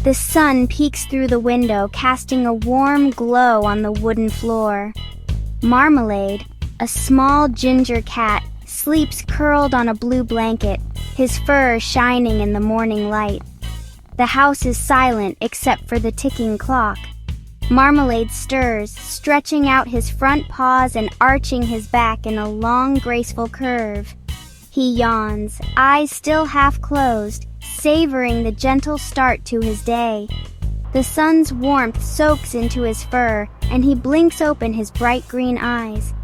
The sun peeks through the window, casting a warm glow on the wooden floor. Marmalade, a small ginger cat, sleeps curled on a blue blanket, his fur shining in the morning light. The house is silent except for the ticking clock. Marmalade stirs, stretching out his front paws and arching his back in a long, graceful curve. He yawns, eyes still half closed, savoring the gentle start to his day. The sun's warmth soaks into his fur, and he blinks open his bright green eyes.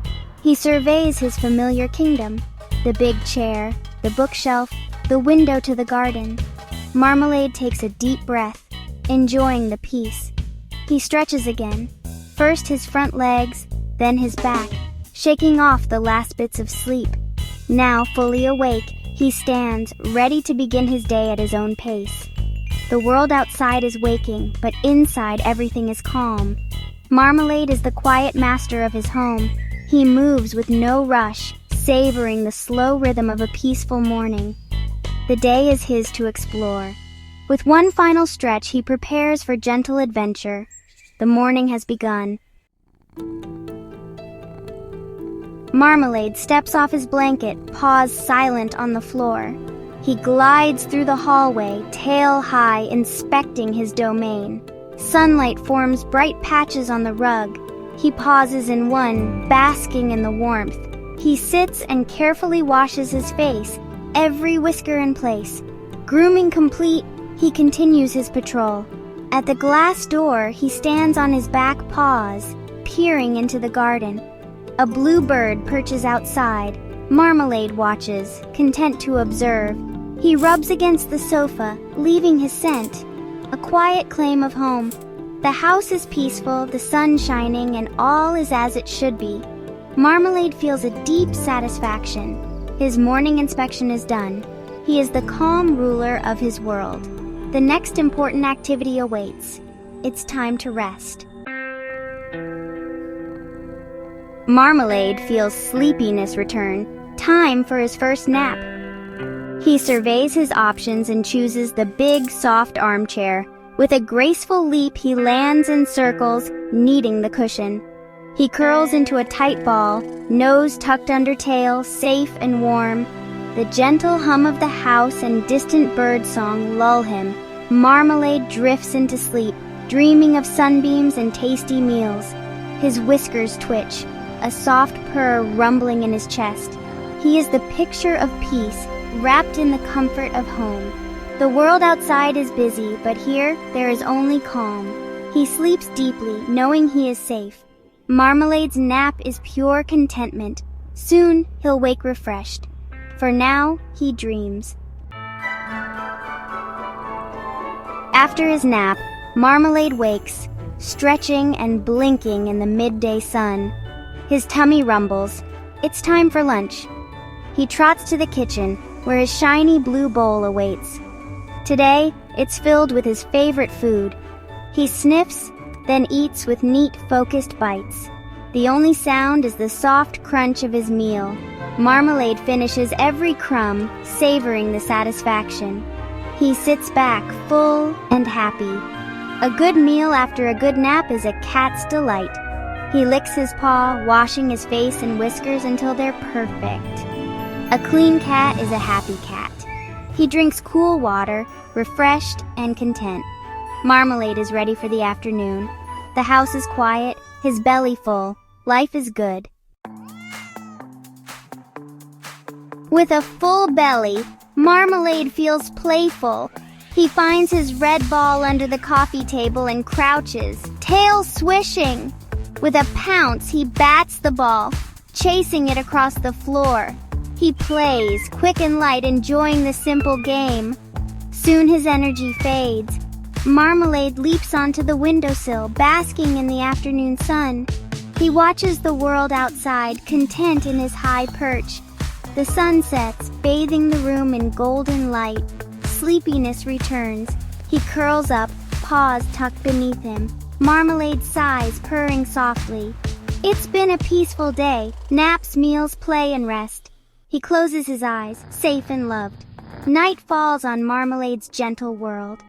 He surveys his familiar kingdom, the big chair, the bookshelf, the window to the garden. Marmalade takes a deep breath, enjoying the peace. He stretches again, first his front legs, then his back, shaking off the last bits of sleep. Now fully awake, he stands, ready to begin his day at his own pace. The world outside is waking, but inside everything is calm. Marmalade is the quiet master of his home. He moves with no rush, savoring the slow rhythm of a peaceful morning. The day is his to explore. With one final stretch, he prepares for gentle adventure. The morning has begun. Marmalade steps off his blanket, paws silent on the floor. He glides through the hallway, tail high, inspecting his domain. Sunlight forms bright patches on the rug. He pauses in one, basking in the warmth. He sits and carefully washes his face, every whisker in place. Grooming complete, he continues his patrol. At the glass door, he stands on his back paws, peering into the garden. A blue bird perches outside. Marmalade watches, content to observe. He rubs against the sofa, leaving his scent. A quiet claim of home. The house is peaceful, the sun shining, and all is as it should be. Marmalade feels a deep satisfaction. His morning inspection is done. He is the calm ruler of his world. The next important activity awaits. It's time to rest. Marmalade feels sleepiness return. Time for his first nap. He surveys his options and chooses the big, soft armchair. With a graceful leap, he lands in circles, kneading the cushion. He curls into a tight ball, nose tucked under tail, safe and warm. The gentle hum of the house and distant bird song lull him. Marmalade drifts into sleep, dreaming of sunbeams and tasty meals. His whiskers twitch, a soft purr rumbling in his chest. He is the picture of peace, wrapped in the comfort of home. The world outside is busy, but here there is only calm. He sleeps deeply, knowing he is safe. Marmalade's nap is pure contentment. Soon he'll wake refreshed. For now, he dreams. After his nap, Marmalade wakes, stretching and blinking in the midday sun. His tummy rumbles. It's time for lunch. He trots to the kitchen, where his shiny blue bowl awaits. Today, it's filled with his favorite food. He sniffs, then eats with neat, focused bites. The only sound is the soft crunch of his meal. Marmalade finishes every crumb, savoring the satisfaction. He sits back, full and happy. A good meal after a good nap is a cat's delight. He licks his paw, washing his face and whiskers until they're perfect. A clean cat is a happy cat. He drinks cool water, refreshed and content. Marmalade is ready for the afternoon. The house is quiet, his belly full. Life is good. With a full belly, Marmalade feels playful. He finds his red ball under the coffee table and crouches, tail swishing. With a pounce, he bats the ball, chasing it across the floor. He plays, quick and light, enjoying the simple game. Soon his energy fades. Marmalade leaps onto the windowsill, basking in the afternoon sun. He watches the world outside, content in his high perch. The sun sets, bathing the room in golden light. Sleepiness returns. He curls up, paws tucked beneath him. Marmalade sighs, purring softly. It's been a peaceful day. Naps, meals, play, and rest. He closes his eyes, safe and loved. Night falls on Marmalade's gentle world.